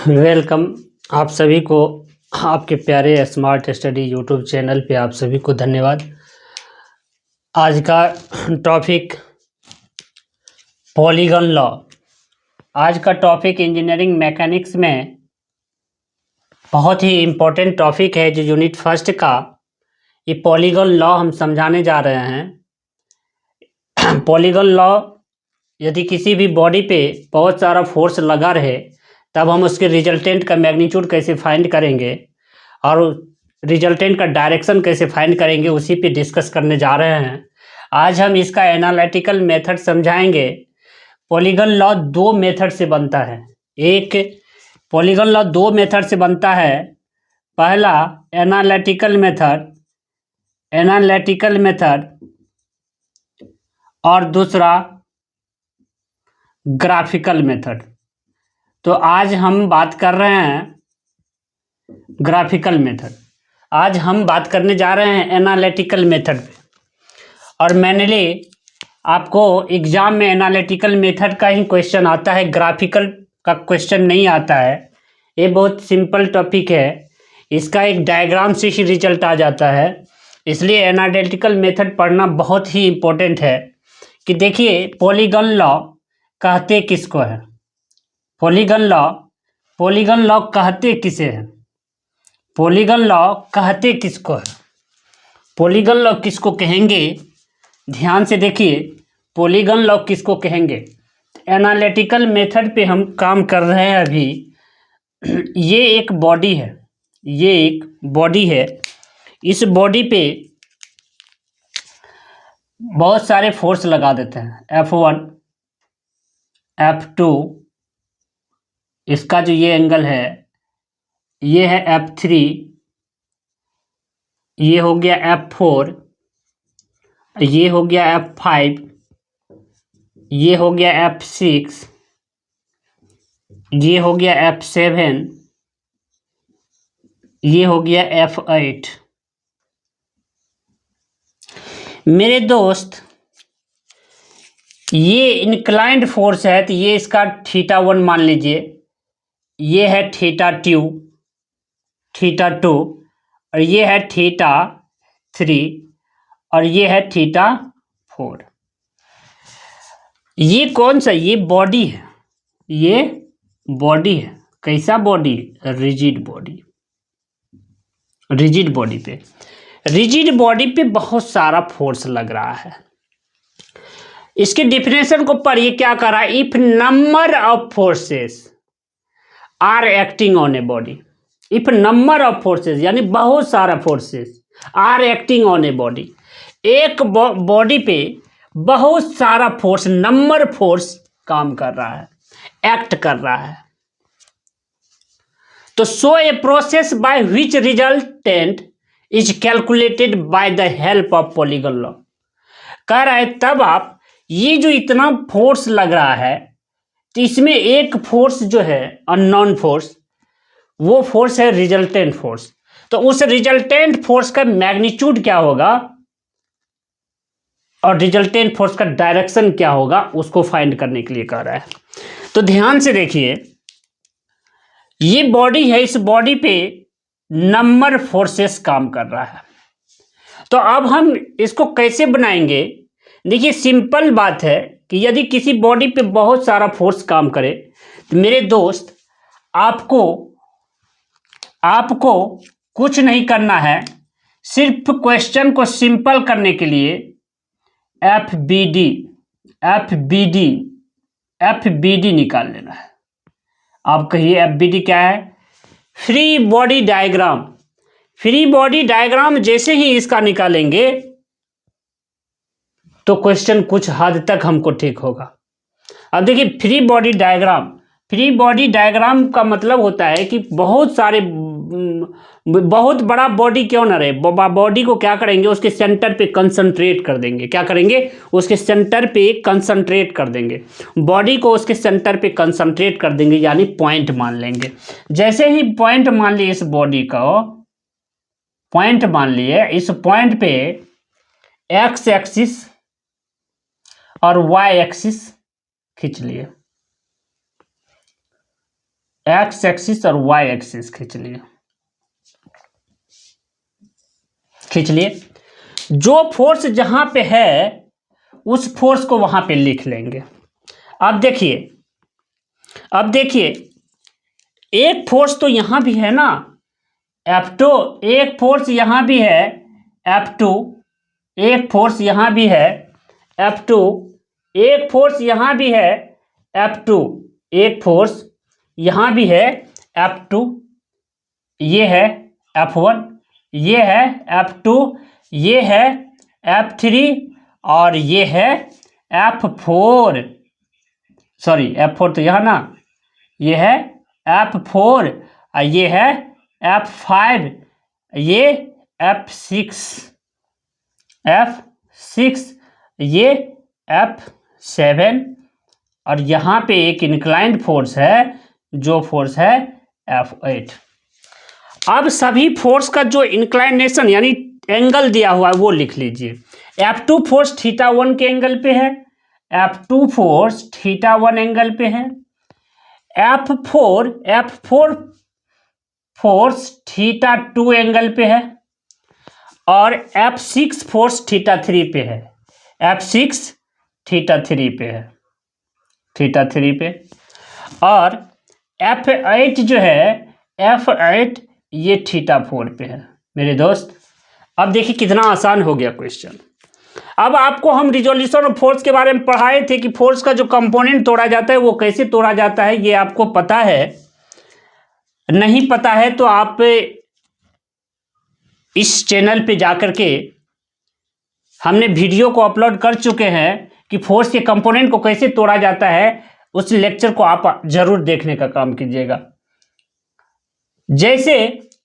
Welcome आप सभी को आपके प्यारे स्मार्ट स्टडी यूट्यूब चैनल पे आप सभी को धन्यवाद। आज का टॉपिक पॉलीगन लॉ। आज का टॉपिक इंजीनियरिंग मैकेनिक्स में बहुत ही इम्पोर्टेंट टॉपिक है, जो यूनिट फर्स्ट का ये पॉलीगन लॉ हम समझाने जा रहे हैं। पॉलीगन लॉ, यदि किसी भी बॉडी पे बहुत सारा फोर्स लगा रहे तब हम उसके रिजल्टेंट का मैग्नीट्यूड कैसे फाइंड करेंगे और रिजल्टेंट का डायरेक्शन कैसे फाइंड करेंगे, उसी पे डिस्कस करने जा रहे हैं। आज हम इसका एनालिटिकल मेथड समझाएंगे। पॉलीगन लॉ दो मेथड से बनता है। एक पॉलीगन लॉ दो मेथड से बनता है। पहला एनालिटिकल मेथड और दूसरा ग्राफिकल मेथड। तो आज हम बात कर रहे हैं ग्राफिकल मेथड। आज हम बात करने जा रहे हैं एनालिटिकल मेथड पे। और मैंने आपको एग्जाम में एनालिटिकल मेथड का ही क्वेश्चन आता है, ग्राफिकल का क्वेश्चन नहीं आता है। ये बहुत सिंपल टॉपिक है, इसका एक डायग्राम से ही रिजल्ट आ जाता है। इसलिए एनालिटिकल मेथड पढ़ना बहुत ही इम्पोर्टेंट है। कि देखिए, पॉलीगन लॉ कहते किसको है? पॉलीगन लॉ कहते किसे हैं? पॉलीगन लॉ कहते किसको है? पॉलीगन लॉ किसको कहेंगे? ध्यान से देखिए, पॉलीगन लॉ किसको कहेंगे। एनालिटिकल मेथड पे हम काम कर रहे हैं अभी। ये एक बॉडी है। इस बॉडी पे बहुत सारे फोर्स लगा देते हैं। F1, F2, इसका जो ये एंगल है ये है F3, ये हो गया F4, ये हो गया F5, ये हो गया F6, ये हो गया F7, ये हो गया F8। मेरे दोस्त, ये इंक्लाइंड फोर्स है तो ये इसका θ1 मान लीजिए, ये है θ2, और ये है θ3 और ये है θ4। ये कौन सा? ये बॉडी है। कैसा बॉडी? रिजिड बॉडी पे बहुत सारा फोर्स लग रहा है। इसके डिफिनेशन को पढ़िए, क्या कर रहा है? If number of forces are acting on a body, if number of forces यानी बहुत सारा forces are acting on a body, एक बॉडी पे बहुत सारा फोर्स, नंबर फोर्स काम कर रहा है, एक्ट कर रहा है। तो so a process by which resultant is calculated by the help of polygon law. कह रहा है तब आप, ये जो इतना फोर्स लग रहा है तो इसमें एक फोर्स जो है अननोन फोर्स, वो फोर्स है रिजल्टेंट फोर्स। तो उस रिजल्टेंट फोर्स का मैग्नीट्यूड क्या होगा और रिजल्टेंट फोर्स का डायरेक्शन क्या होगा, उसको फाइंड करने के लिए कह रहा है। तो ध्यान से देखिए, ये बॉडी है, इस बॉडी पे नंबर फोर्सेस काम कर रहा है। तो अब हम इसको कैसे बनाएंगे? देखिए, सिंपल बात है कि यदि किसी बॉडी पे बहुत सारा फोर्स काम करे तो मेरे दोस्त, आपको कुछ नहीं करना है। सिर्फ क्वेश्चन को सिंपल करने के लिए FBD निकाल लेना है। आप कहिए FBD क्या है? फ्री बॉडी डायग्राम जैसे ही इसका निकालेंगे तो क्वेश्चन कुछ हद तक हमको ठीक होगा। अब देखिए, फ्री बॉडी डायग्राम का मतलब होता है कि बहुत बड़ा बॉडी क्यों ना रहे, बॉडी को क्या करेंगे? उसके सेंटर पे कंसंट्रेट कर देंगे। क्या करेंगे? उसके सेंटर पे कंसंट्रेट कर देंगे। बॉडी को उसके सेंटर पे कंसंट्रेट कर देंगे, यानी पॉइंट मान लेंगे। जैसे ही पॉइंट मान लिए, इस बॉडी को पॉइंट मान लिए, इस पॉइंट पे एक्स एक्सिस और वाई एक्सिस खींच लिए। एक्स एक्सिस और वाई एक्सिस खींच लिए, खींच लिए। जो फोर्स जहां पे है उस फोर्स को वहां पे लिख लेंगे। अब देखिए, अब देखिए, एक फोर्स तो यहां भी है ना F2, एक फोर्स यहां भी है F2, एक फोर्स यहां भी है F2, एक फोर्स यहां भी है F2, एक फोर्स यहां भी है F2, ये है F1, ये है F2, ये है F3 और ये है F4, सॉरी F4 तो यह ना, ये है F4, ये है F5, ये F6, F6, ये F7 और यहाँ पे एक इंक्लाइंड फोर्स है जो फोर्स है F8। अब सभी फोर्स का जो इंक्लाइनेशन यानी एंगल दिया हुआ है वो लिख लीजिए। F2 फोर्स θ1 के एंगल पे है, F2 फोर्स θ1 एंगल पे है, F4 फोर्स θ2 एंगल पे है और F6 फोर्स θ3 पे है, F6 θ3 पे है, θ3 पे। और F8 जो है, F8 ये θ4 पे है मेरे दोस्त। अब देखिए कितना आसान हो गया क्वेश्चन। अब आपको हम रिजोल्यूशन ऑफ फोर्स के बारे में पढ़ाए थे कि फोर्स का जो कंपोनेंट तोड़ा जाता है वो कैसे तोड़ा जाता है, ये आपको पता है। नहीं पता है तो आप इस चैनल पे जाकर के हमने वीडियो को अपलोड कर चुके हैं कि फोर्स के कंपोनेंट को कैसे तोड़ा जाता है, उस लेक्चर को आप जरूर देखने का काम कीजिएगा। जैसे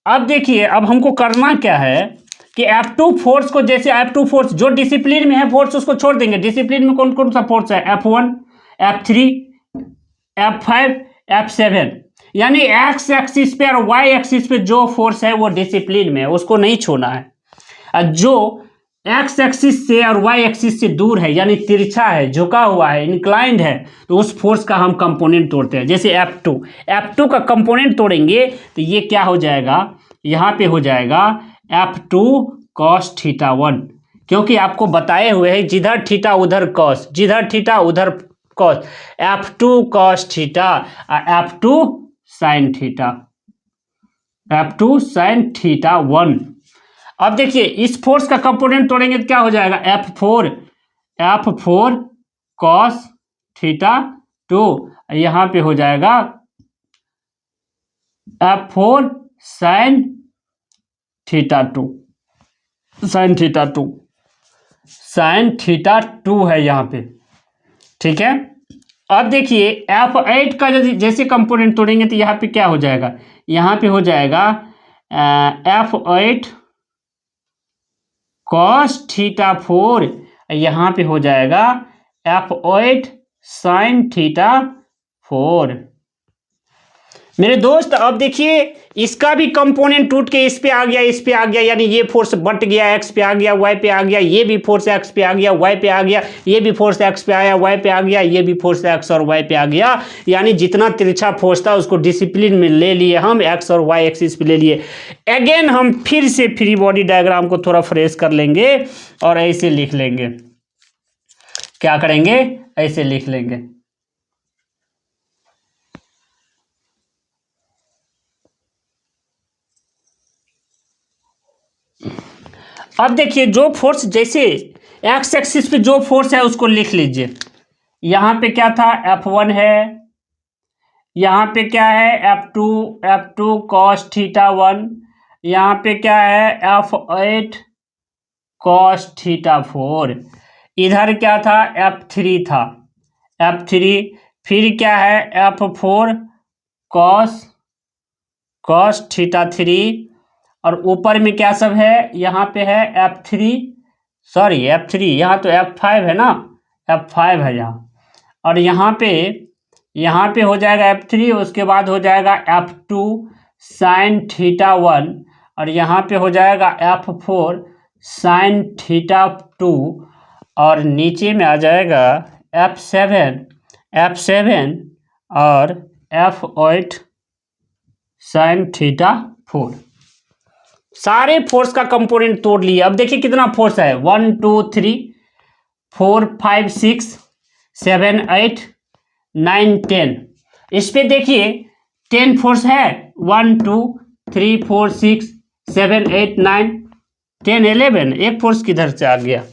अब देखिए, अब हमको करना क्या है कि F2 फोर्स को, जैसे F2 फोर्स जो डिसिप्लिन में है फोर्स उसको छोड़ देंगे। डिसिप्लिन में कौन कौन सा फोर्स है? F1, F3, F5, F7, यानी एक्स एक्सिस पे और वाई एक्सिस पे जो फोर्स है वो डिसिप्लिन में है, उसको नहीं छूना है। और जो एक्स एक्सिस से और वाई एक्सिस से दूर है यानी तिरछा है, झुका हुआ है, इंक्लाइंड है, तो उस फोर्स का हम कंपोनेंट तोड़ते हैं। जैसे F2 का कंपोनेंट तोड़ेंगे तो ये क्या हो जाएगा, यहाँ पे हो जाएगा F2 cos θ1, क्योंकि आपको बताए हुए हैं जिधर थीटा उधर कॉस, जिधर थीटा उधर cos, F2 cos θ, F2 sin θ, F2 sin θ1। अब देखिए इस फोर्स का कंपोनेंट तोड़ेंगे तो क्या हो जाएगा, F4 cos θ2, यहां पे हो जाएगा F4 sin θ2, sin θ2, sin θ2 है यहाँ पे, ठीक है। अब देखिए F8 का जैसे कंपोनेंट तोड़ेंगे तो यहाँ पे क्या हो जाएगा, यहाँ पे हो जाएगा F8 cos θ4, यहाँ पे हो जाएगा F8 sin θ4। मेरे दोस्त अब देखिए इसका भी कंपोनेंट टूट के इस पे आ गया, इस पे आ गया, यानी ये फोर्स बट गया, एक्स पे आ गया, वाई पे आ गया, ये भी फोर्स एक्स पे आ गया, वाई पे आ गया, ये भी फोर्स एक्स पे आया, वाई पे आ गया, ये भी फोर्स एक्स और वाई पे आ गया। यानी जितना तिरछा फोर्स था उसको डिसिप्लिन में ले लिए हम, एक्स और वाई एक्सिस पे ले लिए। अगेन हम फिर से फ्री बॉडी डायग्राम को थोड़ा फ्रेश कर लेंगे और ऐसे लिख लेंगे। क्या करेंगे, ऐसे लिख लेंगे। अब देखिए जो फोर्स, जैसे एक्स एक्सिस पे जो फोर्स है उसको लिख लीजिए। यहां पे क्या था, F1 है, यहां पे क्या है F2 cos θ1, यहां पे क्या है F8 cos θ4, इधर क्या था F3 था, F3, फिर क्या है F4 cos θ3 और ऊपर में क्या सब है, यहाँ पे है F3, यहाँ तो F5 है ना, F5 है यहाँ, और यहाँ पे हो जाएगा F3, उसके बाद हो जाएगा F2 sin θ1 और यहाँ पे हो जाएगा F4 sin θ2 और नीचे में आ जाएगा F7 और F8 साइन थीटा 4। सारे फोर्स का कंपोनेंट तोड़ लिए। अब देखिए कितना फोर्स है, 1 2 3 4 5 6 7 8 9 10। इस पे देखिए 10 फोर्स है, 1 2 3 4 6 7 8 9 10 11। एक फोर्स किधर से आ गया,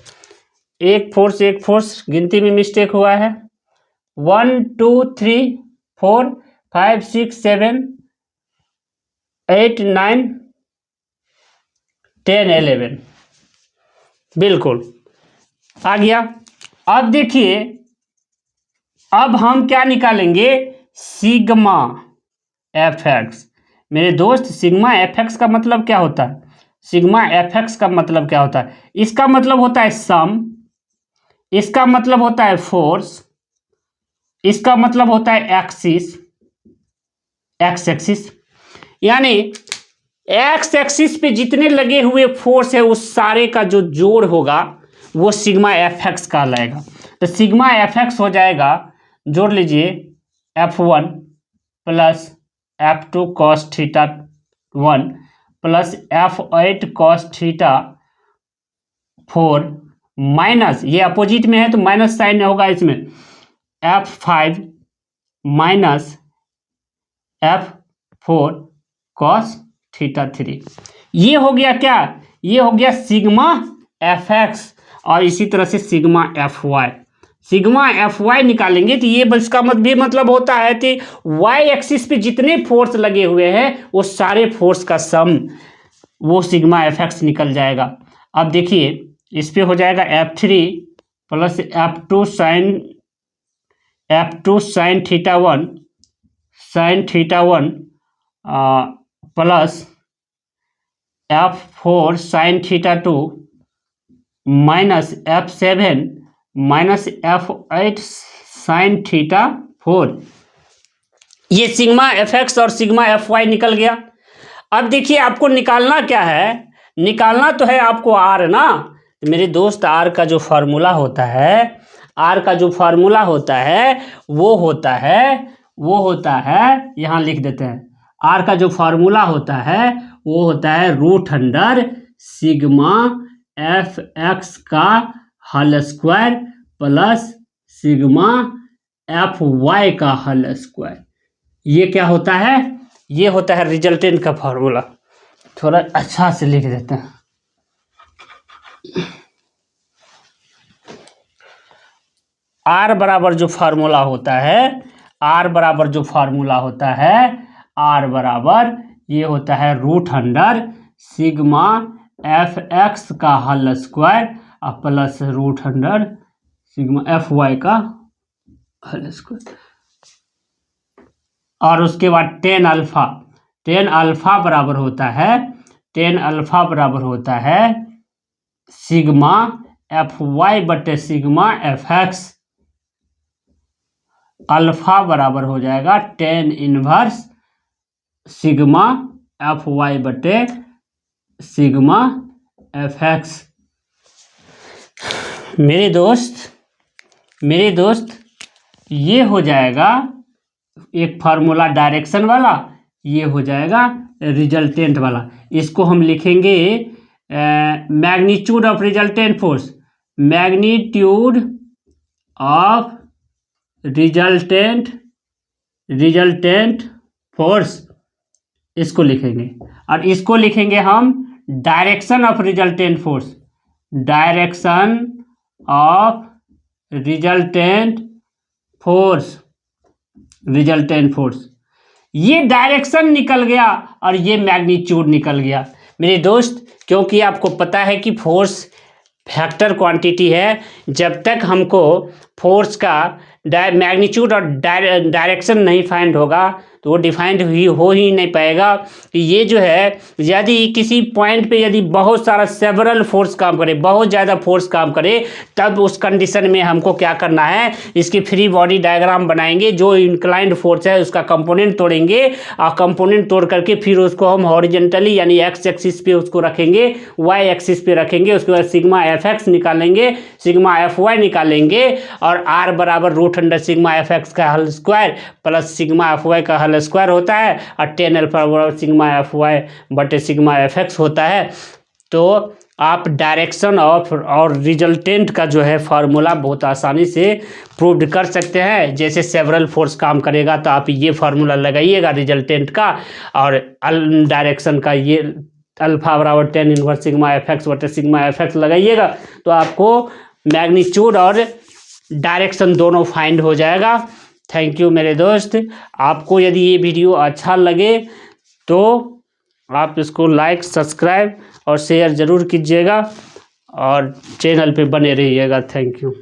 एक फोर्स गिनती में मिस्टेक हुआ है। 1 2 3 4 5 6 7 8 9 10 11 बिल्कुल आ गया। अब देखिए, अब हम क्या निकालेंगे, सिग्मा एफ एक्स। मेरे दोस्त, सिग्मा एफ एक्स का मतलब क्या होता है, सिग्मा एफ एक्स का मतलब क्या होता है, इसका मतलब होता है सम, इसका मतलब होता है फोर्स, इसका मतलब होता है एक्सिस, एक्स एक्सिस। यानी एक्स एक्सिस पे जितने लगे हुए फोर्स है उस सारे का जो जोड़ होगा वो सिग्मा एफ एक्स कहलाएगा। तो सिग्मा एफ एक्स हो जाएगा, जोड़ लीजिए, F1 plus F2 cos theta 1 plus F8 cos theta 4 minus, ये अपोजिट में है तो माइनस साइन होगा इसमें, F5 minus F4 cos theta 3। ये हो गया क्या, ये हो गया सिग्मा एफ एक्स। और इसी तरह से sigma F Y, sigma F Y निकालेंगे तो ये इसका मतलब होता है कि वाई एक्सिस पे जितने फोर्स लगे हुए हैं वो सारे फोर्स का सम वो सिग्मा एफ एक्स निकल जाएगा। अब देखिए इस पे हो जाएगा F3 plus F2 sine theta 1 plus F4 sine theta 2 minus F7 minus F8 sine theta 4। ये सिग्मा एफ एक्स और सिग्मा एफ वाई निकल गया। अब देखिए आपको निकालना क्या है, निकालना तो है आपको आर ना। तो मेरे दोस्त, आर का जो फार्मूला होता है, आर का जो फार्मूला होता है वो होता है यहाँ लिख देते हैं। आर का जो फार्मूला होता है वो होता है root under sigma F X का whole square plus sigma F Y का होल स्क्वायर। ये क्या होता है, ये होता है रिजल्टेंट का फार्मूला। थोड़ा अच्छा से लिख देते हैं। आर बराबर जो फार्मूला होता है, आर बराबर जो फार्मूला होता है, आर बराबर ये होता है root under sigma F X का होल स्क्वायर और plus root under sigma F Y का होल स्क्वायर। और उसके बाद टेन अल्फा बराबर होता है, टेन अल्फा बराबर होता है सिग्मा एफ वाई बटे सिग्मा एफ एक्स। अल्फा बराबर हो जाएगा tan inverse sigma F Y बटे सिग्मा एफ एक्स। मेरे दोस्त ये हो जाएगा एक फार्मूला डायरेक्शन वाला, ये हो जाएगा रिजल्टेंट वाला। इसको हम लिखेंगे magnitude of resultant force, magnitude of resultant force, इसको लिखेंगे। और इसको लिखेंगे हम direction of resultant force, direction of resultant force. ये डायरेक्शन निकल गया और ये मैग्नीट्यूड निकल गया मेरे दोस्त। क्योंकि आपको पता है कि फोर्स फैक्टर क्वांटिटी है, जब तक हमको फोर्स का मैग्नीट्यूड और डायरेक्शन नहीं फाइंड होगा तो वो डिफाइंड हो ही नहीं पाएगा कि ये जो है, यदि किसी पॉइंट पे यदि बहुत सारा सेवरल फोर्स काम करे, बहुत ज़्यादा फोर्स काम करे, तब उस कंडीशन में हमको क्या करना है, इसकी फ्री बॉडी डायग्राम बनाएंगे। जो इंक्लाइंड फोर्स है उसका कंपोनेंट तोड़ेंगे और कंपोनेंट तोड़ करके फिर उसको हम हॉरिजेंटली यानी एक्स एक्सिस पे उसको रखेंगे, वाई एक्सिस पे रखेंगे। उसके बाद सिग्मा एफ एक्स निकालेंगे, सिग्मा एफ वाई निकालेंगे और आर बराबर root under sigma F X का whole square plus sigma F Y का होल होल स्क्वायर होता है और 10 अल्फा बराबर सिग्मा एफ वाई बटे सिग्मा एफ एक्स होता है। तो आप डायरेक्शन ऑफ और रिजल्टेंट का जो है फार्मूला बहुत आसानी से प्रूव कर सकते हैं। जैसे सेवरल फोर्स काम करेगा तो आप ये फार्मूला लगाइएगा रिजल्टेंट का, और डायरेक्शन का ये अल्फा बराबर 10 इनवर्स सिग्मा एफ एक्स बटे सिग्मा एफ एक्स लगाइएगा तो आपको मैग्नीट्यूड और डायरेक्शन दोनों फाइंड हो जाएगा। थैंक यू मेरे दोस्त। आपको यदि ये वीडियो अच्छा लगे तो आप इसको लाइक, सब्सक्राइब और शेयर ज़रूर कीजिएगा और चैनल पे बने रहिएगा। Thank you.